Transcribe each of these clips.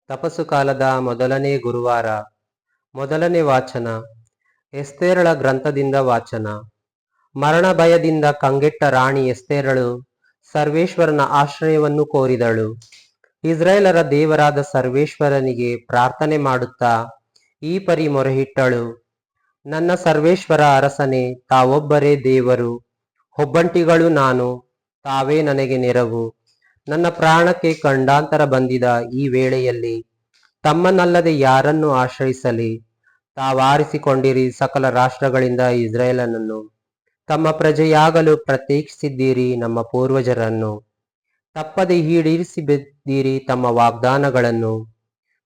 ತಪಸ್ಸು ಕಾಲದ ಮೊದಲನೇ ಗುರುವಾರ. ಮೊದಲನೇ ವಾಚನ. ಎಸ್ತೇರಳ ಗ್ರಂಥದಿಂದ ವಾಚನ. ಮರಣ ಭಯದಿಂದ ಕಂಗೆಟ್ಟ ರಾಣಿ ಎಸ್ತೇರಳು ಸರ್ವೇಶ್ವರನ ಆಶ್ರಯವನ್ನು ಕೋರಿದಳು. ಇಸ್ರಾಯೇಲರ ದೇವರಾದ ಸರ್ವೇಶ್ವರನಿಗೆ ಪ್ರಾರ್ಥನೆ ಮಾಡುತ್ತಾ ಈ ಪರಿ ಮೊರೆಯಿಟ್ಟಳು. ನನ್ನ ಸರ್ವೇಶ್ವರ ಅರಸನೇ, ತಾವೊಬ್ಬರೇ ದೇವರು, ಒಬ್ಬಂಟಿಗಳು ನಾನು, ತಾವೇ ನನಗೆ ನೆರವು. ನನ್ನ ಪ್ರಾಣಕ್ಕೆ ಖಂಡಾಂತರ ಬಂದಿದ ಈ ವೇಳೆಯಲ್ಲಿ ತಮ್ಮನ್ನಲ್ಲದೆ ಯಾರನ್ನು ಆಶ್ರಯಿಸಲಿ? ತಾವಾರಿಸಿಕೊಂಡಿರಿ ಸಕಲ ರಾಷ್ಟ್ರಗಳಿಂದ ಇಸ್ರಾಯೇಲನನ್ನು, ತಮ್ಮ ಪ್ರಜೆಯಾಗಲು ಪ್ರತ್ಯೇಕಿಸಿದ್ದೀರಿ ನಮ್ಮ ಪೂರ್ವಜರನ್ನು. ತಪ್ಪದೆ ಈಡೇರಿಸಿಬಿದ್ದೀರಿ ತಮ್ಮ ವಾಗ್ದಾನಗಳನ್ನು.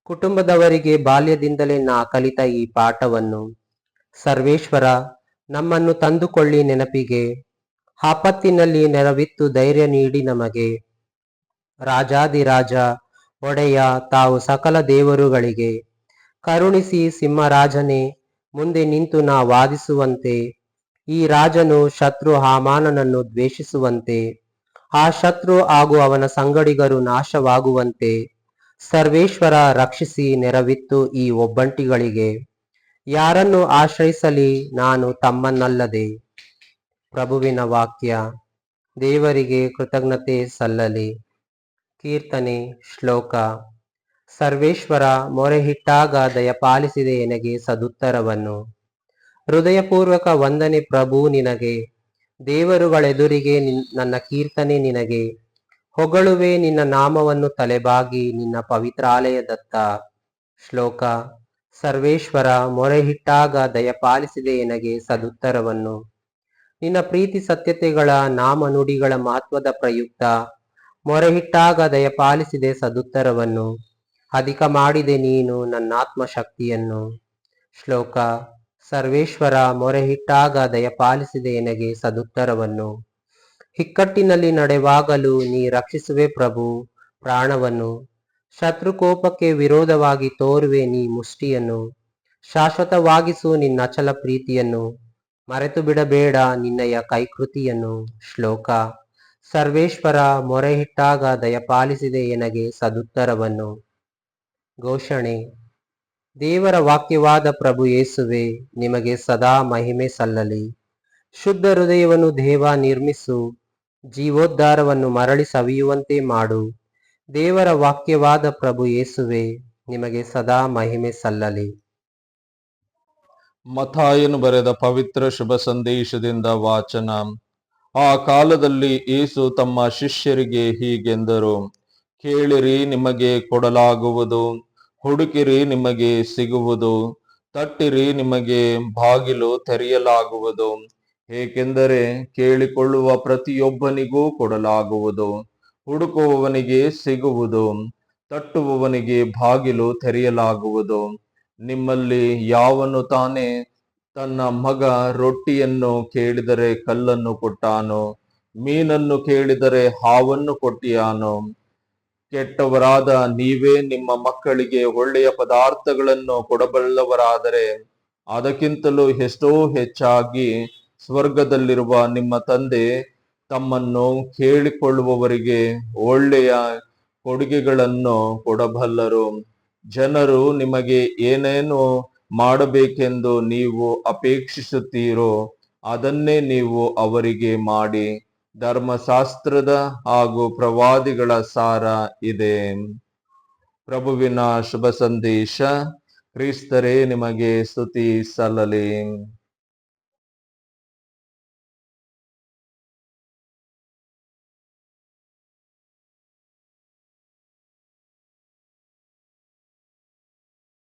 ಕುಟುಂಬದವರಿಗೆ ಬಾಲ್ಯದಿಂದಲೇ ನಾ ಕಲಿತ ಈ ಪಾಠವನ್ನು. ಸರ್ವೇಶ್ವರ, ನಮ್ಮನ್ನು ತಂದುಕೊಳ್ಳಿ ನೆನಪಿಗೆ, ಆಪತ್ತಿನಲ್ಲಿ ನೆರವಿತ್ತು ಧೈರ್ಯ ನೀಡಿ ನಮಗೆ. ರಾಜಾದಿರಾಜ, ಒಡೆಯ, ತಾವು ಸಕಲ ದೇವರುಗಳಿಗೆ ಕರುಣಿಸಿ ಸಿಂಹರಾಜನೇ, ಮುಂದೆ ನಿಂತು ನಾ ವಾದಿಸುವಂತೆ. ಈ ರಾಜನು ಶತ್ರು ಹಾಮಾನನನ್ನು ದ್ವೇಷಿಸುವಂತೆ, ಆ ಶತ್ರು ಹಾಗೂ ಅವನ ಸಂಗಡಿಗರು ನಾಶವಾಗುವಂತೆ. ಸರ್ವೇಶ್ವರ, ರಕ್ಷಿಸಿ ನೆರವಿತ್ತು ಈ ಒಬ್ಬಂಟಿಗಳಿಗೆ. ಯಾರನ್ನು ಆಶ್ರಯಿಸಲಿ ನಾನು ತಮ್ಮನ್ನಲ್ಲದೆ? ಪ್ರಭುವಿನ ವಾಕ್ಯ. ದೇವರಿಗೆ ಕೃತಜ್ಞತೆ ಸಲ್ಲಲಿ. ಕೀರ್ತನೆ. ಶ್ಲೋಕ. ಸರ್ವೇಶ್ವರ, ಮೊರೆಯಿಟ್ಟಾಗ ದಯಪಾಲಿಸಿದೆ ಎನಗೆ ಸದುತ್ತರವನ್ನು. ಹೃದಯಪೂರ್ವಕ ವಂದನೆ ಪ್ರಭು ನಿನಗೆ. ದೇವರುಗಳೆದುರಿಗೆ ನನ್ನ ಕೀರ್ತನೆ ನಿನಗೆ. ಹೊಗಳುವೆ ನಿನ್ನ ನಾಮವನ್ನು ತಲೆಬಾಗಿ ನಿನ್ನ ಪವಿತ್ರಾಲಯದತ್ತ. ಶ್ಲೋಕ. ಸರ್ವೇಶ್ವರ, ಮೊರೆಯಿಟ್ಟಾಗ ದಯಪಾಲಿಸಿದೆ ಎನಗೆ ಸದುತ್ತರವನ್ನು. ನಿನ್ನ ಪ್ರೀತಿ ಸತ್ಯತೆಗಳ ನಾಮ ನುಡಿಗಳ ಮಹತ್ವದ ಪ್ರಯುಕ್ತ ಮೊರೆಯಿಟ್ಟಾಗ ದಯಪಾಲಿಸಿದೆ ಸದುತ್ತರವನ್ನು. ಅಧಿಕ ಮಾಡಿದೆ ನೀನು ನನ್ನಾತ್ಮ ಶಕ್ತಿಯನ್ನು. ಶ್ಲೋಕ. ಸರ್ವೇಶ್ವರ, ಮೊರೆಯಿಟ್ಟಾಗ ದಯಪಾಲಿಸಿದೆ ಎನಗೆ ಸದುತ್ತರವನ್ನು. ಇಕ್ಕಟ್ಟಿನಲ್ಲಿ ನಡೆವಾಗಲೂ ನೀ ರಕ್ಷಿಸುವೆ ಪ್ರಭು ಪ್ರಾಣವನ್ನು. ಶತ್ರುಕೋಪಕ್ಕೆ ವಿರೋಧವಾಗಿ ತೋರುವೆ ನೀ ಮುಷ್ಟಿಯನ್ನು. ಶಾಶ್ವತವಾಗಿಸು ನಿನ್ನ ಅಚಲ ಪ್ರೀತಿಯನ್ನು, ಮರೆತು ಬಿಡಬೇಡ ನಿನ್ನಯ ಕೈಕೃತಿಯನ್ನು. ಶ್ಲೋಕ. ಸರ್ವೇಶ್ವರ, ಮೊರೆಯಿಟ್ಟಾಗ ದಯಪಾಲಿಸಿದೆ ಎನಗೆ ಸದುತ್ತರವನ್ನು. ಘೋಷಣೆ. ದೇವರ ವಾಕ್ಯವಾದ ಪ್ರಭು ಯೇಸುವೆ, ನಿಮಗೆ ಸದಾ ಮಹಿಮೆ ಸಲ್ಲಲಿ. ಶುದ್ಧ ಹೃದಯವನ್ನು ದೇವ ನಿರ್ಮಿಸು, ಜೀವೋದ್ಧಾರವನ್ನು ಮರಳಿ ಸವಿಯುವಂತೆ ಮಾಡು. ದೇವರ ವಾಕ್ಯವಾದ ಪ್ರಭು ಯೇಸುವೆ, ನಿಮಗೆ ಸದಾ ಮಹಿಮೆ ಸಲ್ಲಲಿ. ಮತ್ತಾಯನು ಬರೆದ ಪವಿತ್ರ ಶುಭ ಸಂದೇಶದಿಂದ ವಾಚನ. ಆ ಕಾಲದಲ್ಲಿ ಯೇಸು ತಮ್ಮ ಶಿಷ್ಯರಿಗೆ ಹೀಗೆಂದರು: ಕೇಳಿರಿ, ನಿಮಗೆ ಕೊಡಲಾಗುವುದು. ಹುಡುಕಿರಿ, ನಿಮಗೆ ಸಿಗುವುದು. ತಟ್ಟಿರಿ, ನಿಮಗೆ ಬಾಗಿಲು ತೆರೆಯಲಾಗುವುದು. ಏಕೆಂದರೆ ಕೇಳಿಕೊಳ್ಳುವ ಪ್ರತಿಯೊಬ್ಬನಿಗೂ ಕೊಡಲಾಗುವುದು, ಹುಡುಕುವವನಿಗೆ ಸಿಗುವುದು, ತಟ್ಟುವವನಿಗೆ ಬಾಗಿಲು ತೆರೆಯಲಾಗುವುದು. ನಿಮ್ಮಲ್ಲಿ ಯಾವನು ತಾನೇ ತನ್ನ ಮಗ ರೊಟ್ಟಿಯನ್ನು ಕೇಳಿದರೆ ಕಲ್ಲನ್ನು ಕೊಟ್ಟಾನೋ? ಮೀನನ್ನು ಕೇಳಿದರೆ ಹಾವನ್ನು ಕೊಟ್ಟಿಯಾನೋ? ಕೆಟ್ಟವರಾದ ನೀವೇ ನಿಮ್ಮ ಮಕ್ಕಳಿಗೆ ಒಳ್ಳೆಯ ಪದಾರ್ಥಗಳನ್ನು ಕೊಡಬಲ್ಲವರಾದರೆ, ಅದಕ್ಕಿಂತಲೂ ಎಷ್ಟೋ ಹೆಚ್ಚಾಗಿ ಸ್ವರ್ಗದಲ್ಲಿರುವ ನಿಮ್ಮ ತಂದೆ ತಮ್ಮನ್ನು ಕೇಳಿಕೊಳ್ಳುವವರಿಗೆ ಒಳ್ಳೆಯ ಕೊಡುಗೆಗಳನ್ನು ಕೊಡಬಲ್ಲರು. ಜನರು ನಿಮಗೆ ಏನೇನು ಮಾಡಬೇಕೆಂದು ನೀವು ಅಪೇಕ್ಷಿಸುತ್ತೀರೋ ಅದನ್ನೇ ನೀವು ಅವರಿಗೆ ಮಾಡಿ. ಧರ್ಮಶಾಸ್ತ್ರದ ಹಾಗೂ ಪ್ರವಾದಿಗಳ ಸಾರ ಇದೆ. ಪ್ರಭುವಿನ ಶುಭ ಸಂದೇಶ. ಕ್ರಿಸ್ತರೇ, ನಿಮಗೆ ಸ್ತುತಿ ಸಲ್ಲಲಿ.